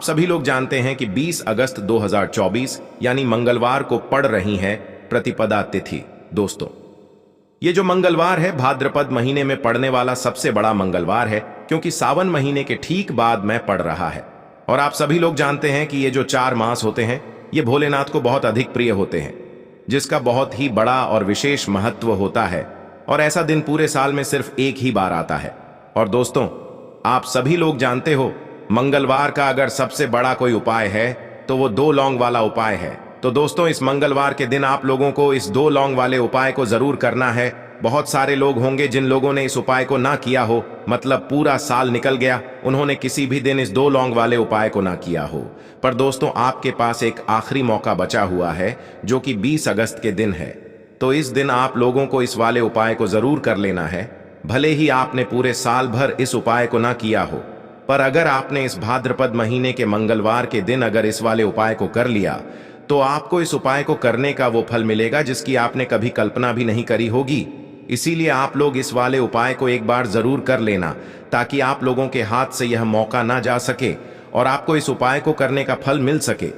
सभी लोग जानते हैं कि 20 अगस्त 2024 यानी मंगलवार को पड़ रही है प्रतिपदा तिथि। दोस्तों, ये जो मंगलवार है भाद्रपद महीने में पड़ने वाला सबसे बड़ा मंगलवार है, क्योंकि सावन महीने के ठीक बाद में पड़ रहा है। और आप सभी लोग जानते हैं कि ये जो 4 मास होते हैं ये भोलेनाथ को बहुत अधिक प्रिय होते हैं, जिसका बहुत ही बड़ा और विशेष महत्व होता है। और ऐसा दिन पूरे साल में सिर्फ एक ही बार आता है। और दोस्तों, आप सभी लोग जानते हो मंगलवार का अगर सबसे बड़ा कोई उपाय है तो वो 2 लौंग वाला उपाय है। तो दोस्तों, इस मंगलवार के दिन आप लोगों को इस 2 लौंग वाले उपाय को जरूर करना है। बहुत सारे लोग होंगे जिन लोगों ने इस उपाय को ना किया हो, मतलब पूरा साल निकल गया, उन्होंने किसी भी दिन इस 2 लौंग वाले उपाय को ना किया हो। पर दोस्तों, आपके पास एक आखिरी मौका बचा हुआ है जो कि 20 अगस्त के दिन है। तो इस दिन आप लोगों को इस वाले उपाय को जरूर कर लेना है। भले ही आपने पूरे साल भर इस उपाय को ना किया हो, पर अगर आपने इस भाद्रपद महीने के मंगलवार के दिन अगर इस वाले उपाय को कर लिया तो आपको इस उपाय को करने का वो फल मिलेगा जिसकी आपने कभी कल्पना भी नहीं करी होगी। इसीलिए आप लोग इस वाले उपाय को एक बार जरूर कर लेना, ताकि आप लोगों के हाथ से यह मौका ना जा सके और आपको इस उपाय को करने का फल मिल सके।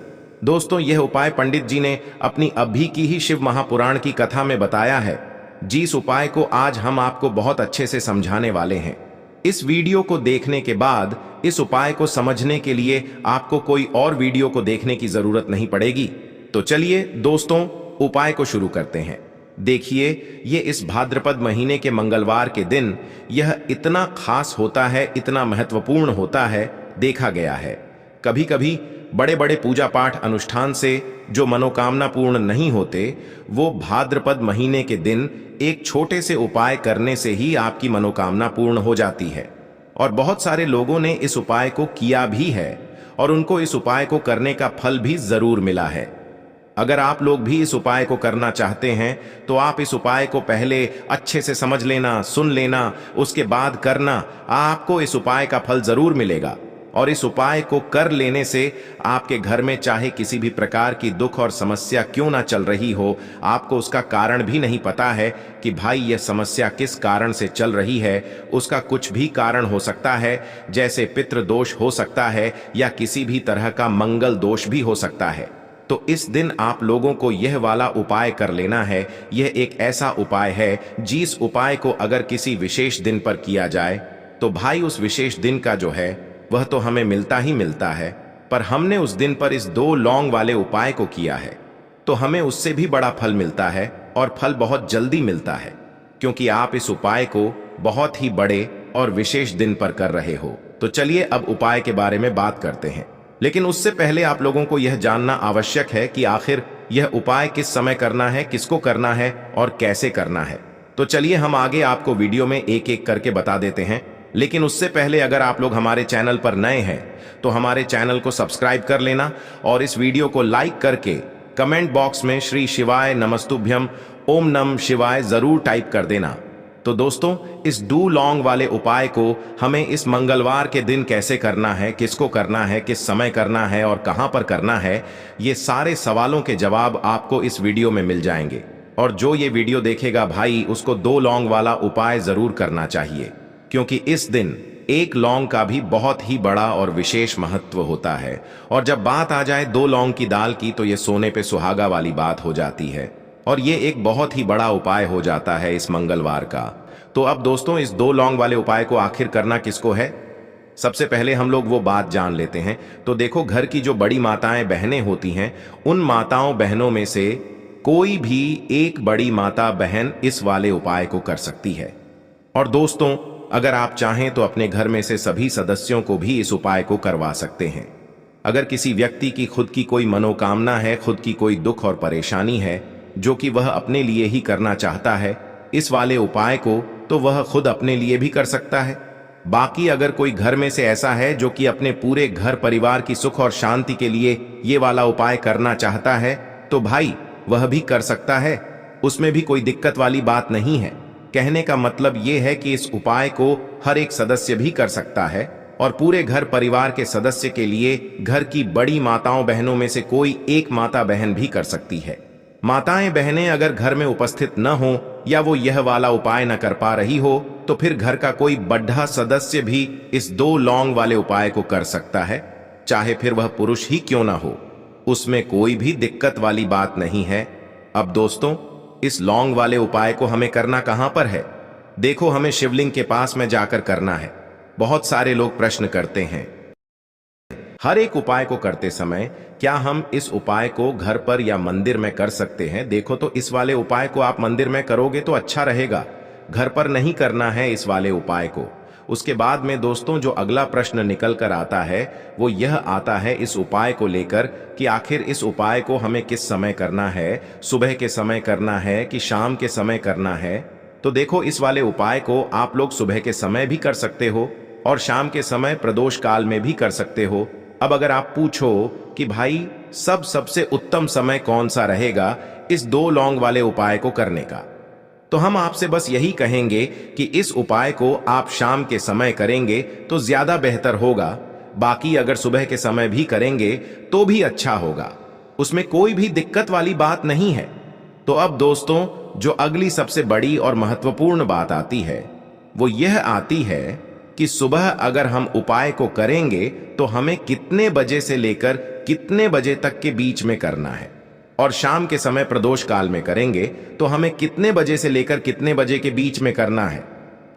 दोस्तों, यह उपाय पंडित जी ने अपनी अभी की ही शिव महापुराण की कथा में बताया है, जिस उपाय को आज हम आपको बहुत अच्छे से समझाने वाले हैं। इस वीडियो को देखने के बाद इस उपाय को समझने के लिए आपको कोई और वीडियो को देखने की जरूरत नहीं पड़ेगी। तो चलिए दोस्तों, उपाय को शुरू करते हैं। देखिए, ये इस भाद्रपद महीने के मंगलवार के दिन यह इतना खास होता है, इतना महत्वपूर्ण होता है। देखा गया है कभी कभी बड़े बड़े पूजा पाठ अनुष्ठान से जो मनोकामना पूर्ण नहीं होते, वो भाद्रपद महीने के दिन एक छोटे से उपाय करने से ही आपकी मनोकामना पूर्ण हो जाती है। और बहुत सारे लोगों ने इस उपाय को किया भी है और उनको इस उपाय को करने का फल भी जरूर मिला है। अगर आप लोग भी इस उपाय को करना चाहते हैं तो आप इस उपाय को पहले अच्छे से समझ लेना, सुन लेना, उसके बाद करना। आपको इस उपाय का फल जरूर मिलेगा। और इस उपाय को कर लेने से आपके घर में चाहे किसी भी प्रकार की दुख और समस्या क्यों ना चल रही हो, आपको उसका कारण भी नहीं पता है कि भाई यह समस्या किस कारण से चल रही है, उसका कुछ भी कारण हो सकता है, जैसे पितृ दोष हो सकता है या किसी भी तरह का मंगल दोष भी हो सकता है। तो इस दिन आप लोगों को यह वाला उपाय कर लेना है। यह एक ऐसा उपाय है जिस उपाय को अगर किसी विशेष दिन पर किया जाए तो भाई उस विशेष दिन का जो है वह तो हमें मिलता ही मिलता है, पर हमने उस दिन पर इस 2 लौंग वाले उपाय को किया है तो हमें उससे भी बड़ा फल मिलता है, और फल बहुत जल्दी मिलता है, क्योंकि आप इस उपाय को बहुत ही बड़े और विशेष दिन पर कर रहे हो। तो चलिए अब उपाय के बारे में बात करते हैं। लेकिन उससे पहले आप लोगों को यह जानना आवश्यक है कि आखिर यह उपाय किस समय करना है, किसको करना है और कैसे करना है। तो चलिए हम आगे आपको वीडियो में एक एक करके बता देते हैं। लेकिन उससे पहले अगर आप लोग हमारे चैनल पर नए हैं तो हमारे चैनल को सब्सक्राइब कर लेना और इस वीडियो को लाइक करके कमेंट बॉक्स में श्री शिवाय नमस्तुभ्यम ओम नम शिवाय जरूर टाइप कर देना। तो दोस्तों, इस 2 लौंग वाले उपाय को हमें इस मंगलवार के दिन कैसे करना है, किसको करना है, किस समय करना है और कहां पर करना है, ये सारे सवालों के जवाब आपको इस वीडियो में मिल जाएंगे। और जो ये वीडियो देखेगा भाई, उसको 2 लौंग वाला उपाय जरूर करना चाहिए, क्योंकि इस दिन 1 लौंग का भी बहुत ही बड़ा और विशेष महत्व होता है। और जब बात आ जाए 2 लौंग की दाल की तो ये सोने पे सुहागा वाली बात हो जाती है, और ये एक बहुत ही बड़ा उपाय हो जाता है इस मंगलवार का। तो अब दोस्तों, इस 2 लौंग वाले उपाय को आखिर करना किसको है, सबसे पहले हम लोग वो बात जान लेते हैं। तो देखो, घर की जो बड़ी माताएं बहनें होती हैं, उन माताओं बहनों में से कोई भी एक बड़ी माता बहन इस वाले उपाय को कर सकती है। और दोस्तों, अगर आप चाहें तो अपने घर में से सभी सदस्यों को भी इस उपाय को करवा सकते हैं। अगर किसी व्यक्ति की खुद की कोई मनोकामना है, खुद की कोई दुख और परेशानी है जो कि वह अपने लिए ही करना चाहता है इस वाले उपाय को, तो वह खुद अपने लिए भी कर सकता है। बाकी अगर कोई घर में से ऐसा है जो कि अपने पूरे घर परिवार की सुख और शांति के लिए ये वाला उपाय करना चाहता है, तो भाई वह भी कर सकता है, उसमें भी कोई दिक्कत वाली बात नहीं है। कहने का मतलब ये है कि इस उपाय को हर एक सदस्य भी कर सकता है, और पूरे घर परिवार के सदस्य के लिए घर की बड़ी माताओं बहनों में से कोई एक माता बहन भी कर सकती है। माताएं बहनें अगर घर में उपस्थित न हो या वो यह वाला उपाय न कर पा रही हो, तो फिर घर का कोई बड़ा सदस्य भी इस 2 लौंग वाले उपाय को कर सकता है। चाहे फिर वह पुरुष ही क्यों ना हो। उसमें कोई भी दिक्कत वाली बात नहीं है। अब दोस्तों, इस लौंग वाले उपाय को हमें करना कहां पर है? देखो, हमें शिवलिंग के पास में जाकर करना है। बहुत सारे लोग प्रश्न करते हैं, हर एक उपाय को करते समय क्या हम इस उपाय को घर पर या मंदिर में कर सकते हैं? देखो, तो इस वाले उपाय को आप मंदिर में करोगे तो अच्छा रहेगा, घर पर नहीं करना है इस वाले उपाय को। उसके बाद में दोस्तों, जो अगला प्रश्न निकल कर आता है वो यह आता है इस उपाय को लेकर कि आखिर इस उपाय को हमें किस समय करना है, सुबह के समय करना है कि शाम के समय करना है? तो देखो, इस वाले उपाय को आप लोग सुबह के समय भी कर सकते हो और शाम के समय प्रदोष काल में भी कर सकते हो। अब अगर आप पूछो कि भाई सबसे उत्तम समय कौन सा रहेगा इस दो लौंग वाले उपाय को करने का, तो हम आपसे बस यही कहेंगे कि इस उपाय को आप शाम के समय करेंगे तो ज्यादा बेहतर होगा। बाकी अगर सुबह के समय भी करेंगे तो भी अच्छा होगा, उसमें कोई भी दिक्कत वाली बात नहीं है। तो अब दोस्तों, जो अगली सबसे बड़ी और महत्वपूर्ण बात आती है वो यह आती है कि सुबह अगर हम उपाय को करेंगे तो हमें कितने बजे से लेकर कितने बजे तक के बीच में करना है, और शाम के समय प्रदोष काल में करेंगे तो हमें कितने बजे से लेकर कितने बजे के बीच में करना है।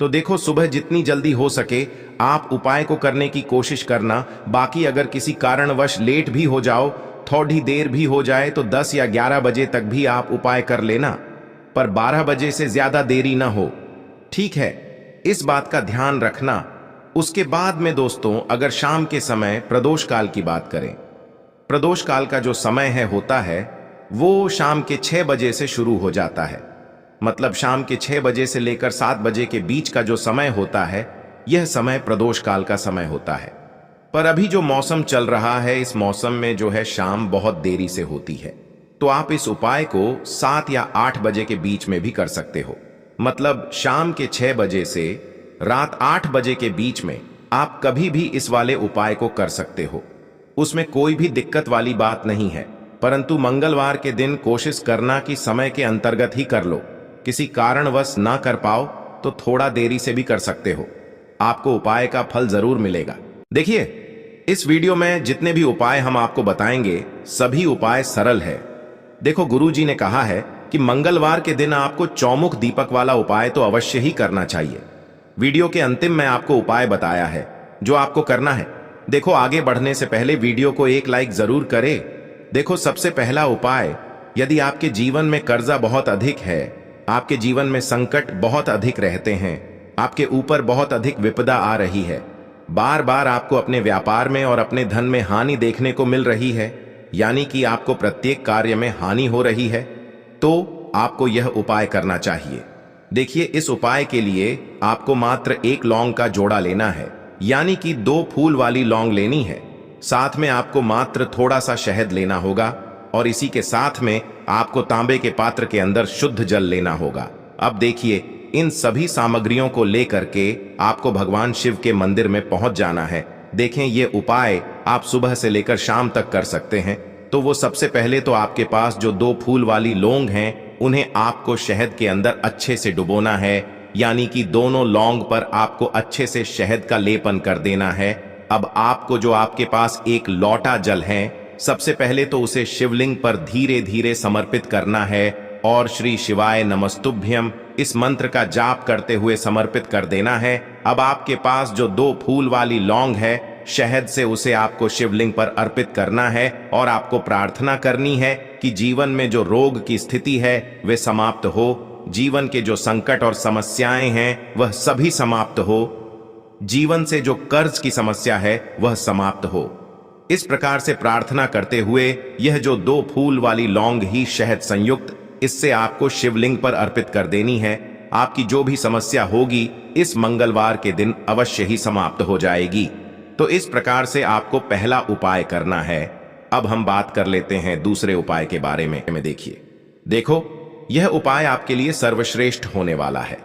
तो देखो, सुबह जितनी जल्दी हो सके आप उपाय को करने की कोशिश करना। बाकी अगर किसी कारणवश लेट भी हो जाओ, थोड़ी देर भी हो जाए, तो 10 या 11 बजे तक भी आप उपाय कर लेना, पर 12 बजे से ज्यादा देरी ना हो, ठीक है? इस बात का ध्यान रखना। उसके बाद में दोस्तों, अगर शाम के समय प्रदोष काल की बात करें, प्रदोष काल का जो समय है होता है वो शाम के 6 बजे से शुरू हो जाता है। मतलब शाम के 6 बजे से लेकर 7 बजे के बीच का जो समय होता है यह समय प्रदोष काल का समय होता है। पर अभी जो मौसम चल रहा है, इस मौसम में जो है शाम बहुत देरी से होती है, तो आप इस उपाय को 7 या 8 बजे के बीच में भी कर सकते हो। मतलब शाम के 6 बजे से रात 8 बजे के बीच में आप कभी भी इस वाले उपाय को कर सकते हो, उसमें कोई भी दिक्कत वाली बात नहीं है। परंतु मंगलवार के दिन कोशिश करना कि समय के अंतर्गत ही कर लो। किसी कारणवश ना कर पाओ तो थोड़ा देरी से भी कर सकते हो, आपको उपाय का फल जरूर मिलेगा। देखिए, इस वीडियो में जितने भी उपाय हम आपको बताएंगे सभी उपाय सरल है। देखो, गुरुजी ने कहा है कि मंगलवार के दिन आपको चौमुख दीपक वाला उपाय तो अवश्य ही करना चाहिए। वीडियो के अंतिम में आपको उपाय बताया है जो आपको करना है। देखो, आगे बढ़ने से पहले वीडियो को एक लाइक जरूर करें। देखो, सबसे पहला उपाय, यदि आपके जीवन में कर्जा बहुत अधिक है, आपके जीवन में संकट बहुत अधिक रहते हैं, आपके ऊपर बहुत अधिक विपदा आ रही है, बार बार आपको अपने व्यापार में और अपने धन में हानि देखने को मिल रही है, यानी कि आपको प्रत्येक कार्य में हानि हो रही है, तो आपको यह उपाय करना चाहिए। देखिए, इस उपाय के लिए आपको मात्र एक लौंग का जोड़ा लेना है, यानी कि 2 फूल वाली लौंग लेनी है। साथ में आपको मात्र थोड़ा सा शहद लेना होगा और इसी के साथ में आपको तांबे के पात्र के अंदर शुद्ध जल लेना होगा। अब देखिए, इन सभी सामग्रियों को लेकर के आपको भगवान शिव के मंदिर में पहुंच जाना है। देखें, ये उपाय आप सुबह से लेकर शाम तक कर सकते हैं। तो वो सबसे पहले तो आपके पास जो 2 फूल वाली लौंग हैं उन्हें आपको शहद के अंदर अच्छे से डुबोना है, यानी कि दोनों लौंग पर आपको अच्छे से शहद का लेपन कर देना है। अब आपको जो आपके पास एक लौटा जल है, सबसे पहले तो उसे शिवलिंग पर धीरे धीरे समर्पित करना है और श्री शिवाय नमस्तुभ्यम इस मंत्र का जाप करते हुए समर्पित कर देना है। अब आपके पास जो 2 फूल वाली लौंग है, शहद से उसे आपको शिवलिंग पर अर्पित करना है और आपको प्रार्थना करनी है कि जीवन में जो रोग की स्थिति है वे समाप्त हो, जीवन के जो संकट और समस्याएं हैं वह सभी समाप्त हो, जीवन से जो कर्ज की समस्या है वह समाप्त हो। इस प्रकार से प्रार्थना करते हुए यह जो 2 फूल वाली लौंग ही शहद संयुक्त, इससे आपको शिवलिंग पर अर्पित कर देनी है। आपकी जो भी समस्या होगी इस मंगलवार के दिन अवश्य ही समाप्त हो जाएगी। तो इस प्रकार से आपको पहला उपाय करना है। अब हम बात कर लेते हैं दूसरे उपाय के बारे में। देखिए, देखो, यह उपाय आपके लिए सर्वश्रेष्ठ होने वाला है।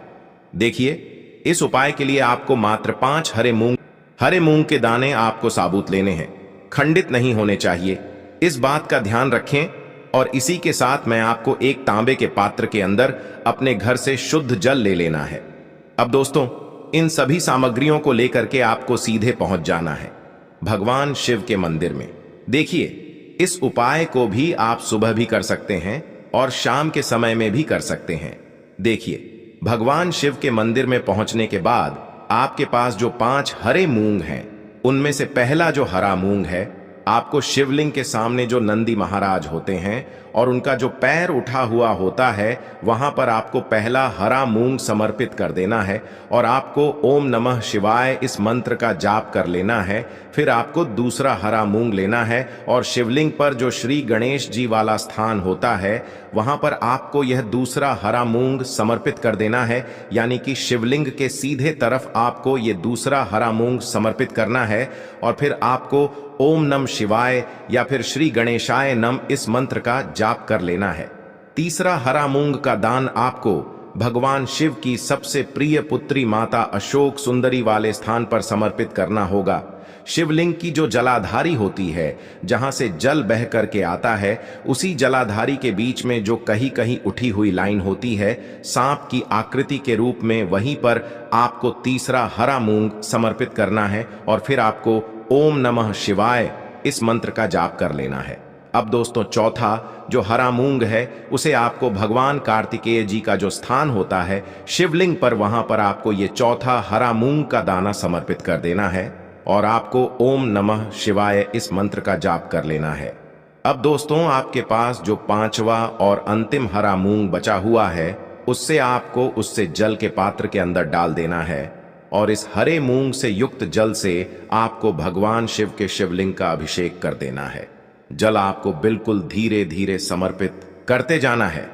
देखिए, इस उपाय के लिए आपको मात्र 5 हरे मूंग के दाने आपको साबुत लेने हैं, खंडित नहीं होने चाहिए, इस बात का ध्यान रखें। और इसी के साथ मैं आपको एक तांबे के पात्र के अंदर अपने घर से शुद्ध जल ले लेना है। अब दोस्तों, इन सभी सामग्रियों को लेकर के आपको सीधे पहुंच जाना है। भगवान शिव के मंदिर में। देखिए, इस उपाय को भी आप सुबह भी कर सकते हैं और शाम के समय में भी कर सकते हैं। देखिए, भगवान शिव के मंदिर में पहुंचने के बाद आपके पास जो 5 हरे मूंग हैं, उनमें से पहला जो हरा मूंग है, आपको शिवलिंग के सामने जो नंदी महाराज होते हैं और उनका जो पैर उठा हुआ होता है, वहां पर आपको पहला हरा मूंग समर्पित कर देना है और आपको ओम नमः शिवाय इस मंत्र का जाप कर लेना है। फिर आपको दूसरा हरा मूंग लेना है और शिवलिंग पर जो श्री गणेश जी वाला स्थान होता है, वहां पर आपको यह दूसरा हरा मूंग समर्पित कर देना है, यानी कि शिवलिंग के सीधे तरफ आपको ये दूसरा हरा मूंग समर्पित करना है और फिर आपको ओम नम शिवाय या फिर श्री गणेशाय नम इस मंत्र का जाप कर लेना है। तीसरा हरा मूंग का दान आपको भगवान शिव की सबसे प्रिय पुत्री माता अशोक सुंदरी वाले स्थान पर समर्पित करना होगा। शिवलिंग की जो जलाधारी होती है, जहां से जल बह करके आता है, उसी जलाधारी के बीच में जो कहीं कहीं उठी हुई लाइन होती है सांप की आकृति के रूप में, वहीं पर आपको तीसरा हरा मूंग समर्पित करना है और फिर आपको ओम नमः शिवाय इस मंत्र का जाप कर लेना है। अब दोस्तों, चौथा जो हरा मूंग है, उसे आपको भगवान कार्तिकेय जी का जो स्थान होता है शिवलिंग पर, वहां पर आपको ये चौथा हरा मूंग का दाना समर्पित कर देना है और आपको ओम नमः शिवाय इस मंत्र का जाप कर लेना है। अब दोस्तों, आपके पास जो 5वां और अंतिम हरा मूंग बचा हुआ है, उससे आपको उससे जल के पात्र के अंदर डाल देना है और इस हरे मूंग से युक्त जल से आपको भगवान शिव के शिवलिंग का अभिषेक कर देना है। जल आपको बिल्कुल धीरे धीरे समर्पित करते जाना है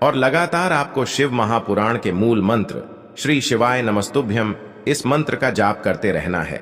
और लगातार आपको शिव महापुराण के मूल मंत्र श्री शिवाय नमस्तुभ्यम इस मंत्र का जाप करते रहना है।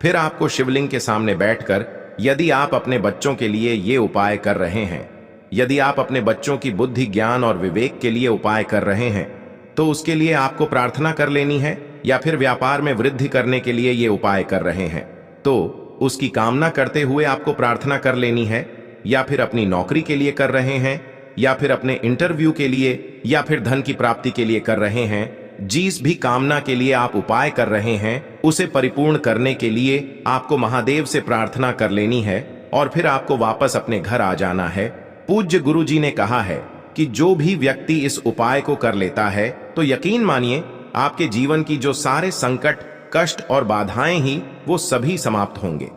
फिर आपको शिवलिंग के सामने बैठकर, यदि आप अपने बच्चों के लिए ये उपाय कर रहे हैं, यदि आप अपने बच्चों की बुद्धि ज्ञान और विवेक के लिए उपाय कर रहे हैं, तो उसके लिए आपको प्रार्थना कर लेनी है, या फिर व्यापार में वृद्धि करने के लिए ये उपाय कर रहे हैं तो उसकी कामना करते हुए आपको प्रार्थना कर लेनी है, या फिर अपनी नौकरी के लिए कर रहे हैं, या फिर अपने इंटरव्यू के लिए, या फिर धन की प्राप्ति के लिए कर रहे हैं। जिस भी कामना के लिए आप उपाय कर रहे हैं, उसे परिपूर्ण करने के लिए आपको महादेव से प्रार्थना कर लेनी है और फिर आपको वापस अपने घर आ जाना है। पूज्य गुरु जी ने कहा है कि जो भी व्यक्ति इस उपाय को कर लेता है, तो यकीन मानिए आपके जीवन की जो सारे संकट, कष्ट और बाधाएं ही, वो सभी समाप्त होंगे।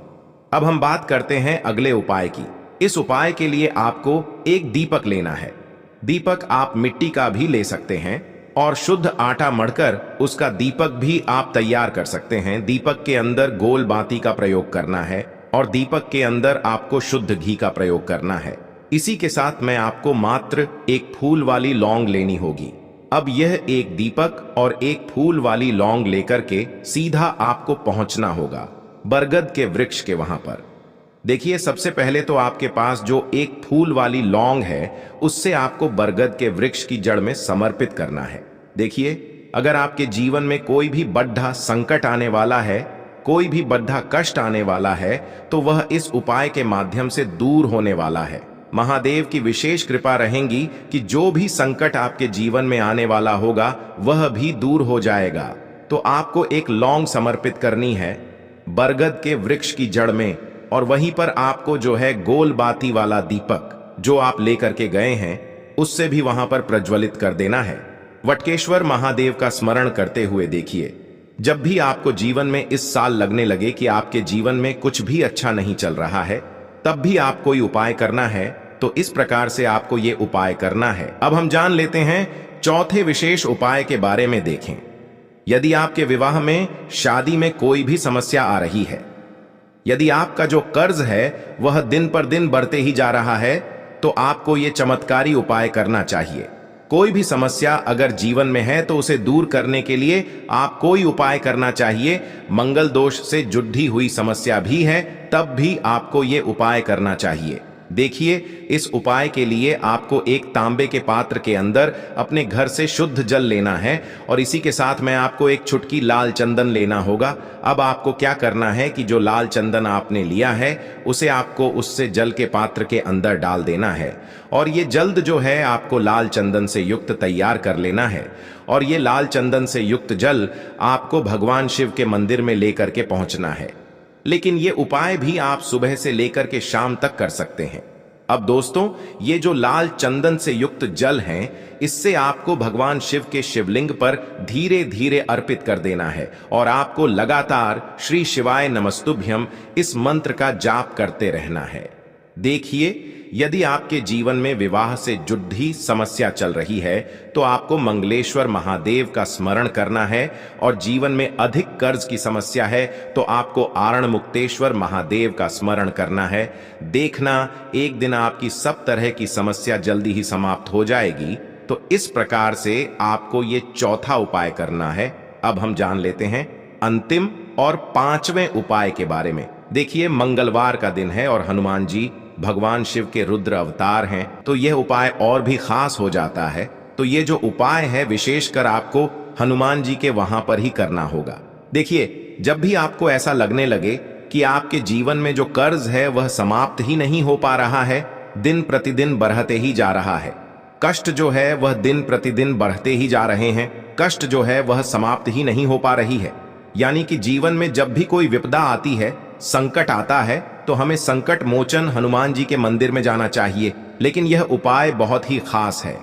अब हम बात करते हैं अगले उपाय की। इस उपाय के लिए आपको एक दीपक लेना है। दीपक आप मिट्टी का भी ले सकते हैं और शुद्ध आटा मढ़कर उसका दीपक भी आप तैयार कर सकते हैं। दीपक के अंदर गोल बाती का प्रयोग करना है और दीपक के अंदर आपको शुद्ध घी का प्रयोग करना है। इसी के साथ में आपको मात्र एक फूल वाली लौंग लेनी होगी। अब यह एक दीपक और एक फूल वाली लौंग लेकर के सीधा आपको पहुंचना होगा बरगद के वृक्ष के वहां पर। देखिए, सबसे पहले तो आपके पास जो एक फूल वाली लौंग है, उससे आपको बरगद के वृक्ष की जड़ में समर्पित करना है। देखिए, अगर आपके जीवन में कोई भी बड़ा संकट आने वाला है, कोई भी बड़ा कष्ट आने वाला है, तो वह इस उपाय के माध्यम से दूर होने वाला है। महादेव की विशेष कृपा रहेगी कि जो भी संकट आपके जीवन में आने वाला होगा, वह भी दूर हो जाएगा। तो आपको एक लौंग समर्पित करनी है बरगद के वृक्ष की जड़ में, और वहीं पर आपको जो है गोल बाती वाला दीपक जो आप लेकर के गए हैं, उससे भी वहां पर प्रज्वलित कर देना है। वटकेश्वर महादेव का स्मरण करते हुए देखिए, जब भी आपको जीवन में इस साल लगने लगे कि आपके जीवन में कुछ भी अच्छा नहीं चल रहा है, तब भी आप कोई उपाय करना है, तो इस प्रकार से आपको ये उपाय करना है। अब हम जान लेते हैं चौथे विशेष उपाय के बारे में। देखें, यदि आपके विवाह में, शादी में कोई भी समस्या आ रही है, यदि आपका जो कर्ज है वह दिन पर दिन बढ़ते ही जा रहा है, तो आपको ये चमत्कारी उपाय करना चाहिए। कोई भी समस्या अगर जीवन में है तो उसे दूर करने के लिए आप कोई उपाय करना चाहिए। मंगल दोष से जुड़ी हुई समस्या भी है, तब भी आपको ये उपाय करना चाहिए। देखिए, इस उपाय के लिए आपको एक तांबे के पात्र के अंदर अपने घर से शुद्ध जल लेना है और इसी के साथ में आपको एक चुटकी लाल चंदन लेना होगा। अब आपको क्या करना है कि जो लाल चंदन आपने लिया है, उसे आपको उससे जल के पात्र के अंदर डाल देना है और ये जल्द जो है आपको लाल चंदन से युक्त तैयार कर लेना है। और ये लाल चंदन से युक्त जल आपको भगवान शिव के मंदिर में लेकर के पहुंचना है। लेकिन ये उपाय भी आप सुबह से लेकर के शाम तक कर सकते हैं। अब दोस्तों, ये जो लाल चंदन से युक्त जल हैं, इससे आपको भगवान शिव के शिवलिंग पर धीरे धीरे अर्पित कर देना है और आपको लगातार श्री शिवाय नमस्तुभ्यम इस मंत्र का जाप करते रहना है। देखिए, यदि आपके जीवन में विवाह से जुड़ी समस्या चल रही है तो आपको मंगलेश्वर महादेव का स्मरण करना है, और जीवन में अधिक कर्ज की समस्या है तो आपको आरण मुक्तेश्वर महादेव का स्मरण करना है। देखना, एक दिन आपकी सब तरह की समस्या जल्दी ही समाप्त हो जाएगी। तो इस प्रकार से आपको ये चौथा उपाय करना है। अब हम जान लेते हैं अंतिम और पांचवें उपाय के बारे में। देखिए, मंगलवार का दिन है और हनुमान जी भगवान शिव के रुद्र अवतार हैं, तो यह उपाय और भी खास हो जाता है। तो ये जो उपाय है, विशेषकर आपको हनुमान जी के वहां पर ही करना होगा। देखिए, जब भी आपको ऐसा लगने लगे कि आपके जीवन में जो कर्ज है वह समाप्त ही नहीं हो पा रहा है, दिन प्रतिदिन बढ़ते ही जा रहा है, कष्ट जो है वह दिन प्रतिदिन बढ़ते ही जा रहे हैं, कष्ट जो है वह समाप्त ही नहीं हो पा रही है, यानी कि जीवन में जब भी कोई विपदा आती है, संकट आता है, तो हमें संकट मोचन हनुमान जी के मंदिर में जाना चाहिए। लेकिन यह उपाय बहुत ही खास है।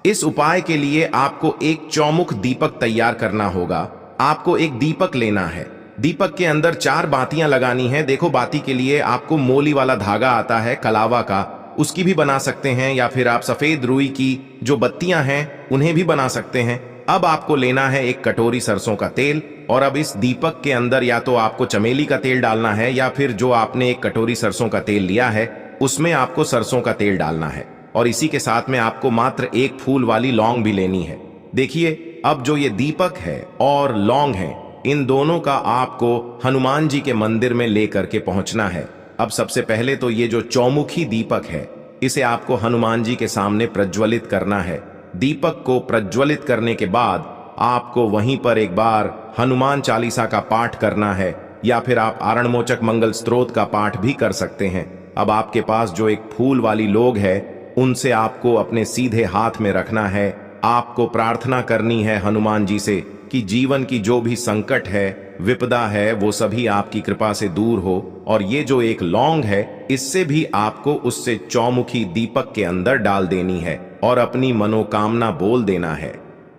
इस उपाय के लिए आपको एक चौमुख दीपक तैयार करना होगा। आपको एक दीपक लेना है, दीपक के अंदर 4 बातियां लगानी है। देखो, बाती के लिए आपको मोली वाला धागा आता है कलावा का, उसकी भी बना सकते हैं, या फिर आप सफेद रुई की जो बत्तियां हैं उन्हें भी बना सकते हैं। अब आपको लेना है एक कटोरी सरसों का तेल, और अब इस दीपक के अंदर या तो आपको चमेली का तेल डालना है, या फिर जो आपने एक कटोरी सरसों का तेल लिया है उसमें आपको सरसों का तेल डालना है, और इसी के साथ में आपको मात्र एक फूल वाली लौंग भी लेनी है। देखिए, अब जो ये दीपक है और लौंग है, इन दोनों का आपको हनुमान जी के मंदिर में लेकर के पहुंचना है। अब सबसे पहले तो ये जो चौमुखी दीपक है, इसे आपको हनुमान जी के सामने प्रज्वलित करना है। दीपक को प्रज्वलित करने के बाद आपको वहीं पर एक बार हनुमान चालीसा का पाठ करना है, या फिर आप आरणमोचक मंगल स्तोत्र का पाठ भी कर सकते हैं। अब आपके पास जो एक फूल वाली लोग है, उनसे आपको अपने सीधे हाथ में रखना है। आपको प्रार्थना करनी है हनुमान जी से कि जीवन की जो भी संकट है, विपदा है, वो सभी आपकी कृपा से दूर हो। और ये जो एक लौंग है, इससे भी आपको उससे चौमुखी दीपक के अंदर डाल देनी है और अपनी मनोकामना बोल देना है।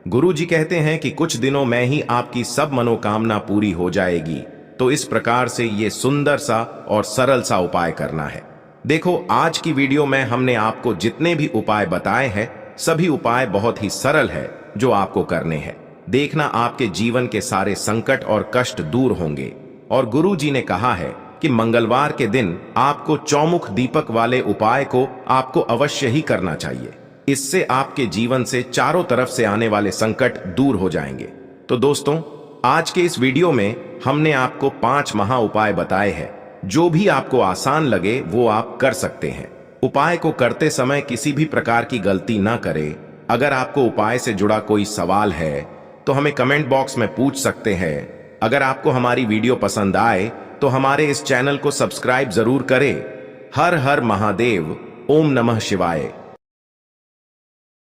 गुरु जी कहते हैं कि कुछ दिनों में ही आपकी सब मनोकामना पूरी हो जाएगी। तो इस प्रकार से ये सुंदर सा और सरल सा उपाय करना है। देखो, आज की वीडियो में हमने आपको जितने भी उपाय बताए हैं, सभी उपाय बहुत ही सरल है जो आपको करने हैं। देखना, आपके जीवन के सारे संकट और कष्ट दूर होंगे। और गुरु जी ने कहा है कि मंगलवार के दिन आपको चौमुख दीपक वाले उपाय को आपको अवश्य ही करना चाहिए। इससे आपके जीवन से चारों तरफ से आने वाले संकट दूर हो जाएंगे। तो दोस्तों, आज के इस वीडियो में हमने आपको 5 महा उपाय बताए हैं। जो भी आपको आसान लगे वो आप कर सकते हैं। उपाय को करते समय किसी भी प्रकार की गलती ना करें। अगर आपको उपाय से जुड़ा कोई सवाल है तो हमें कमेंट बॉक्स में पूछ सकते हैं। अगर आपको हमारी वीडियो पसंद आए तो हमारे इस चैनल को सब्सक्राइब जरूर करें। हर हर महादेव। ओम नमः शिवाय।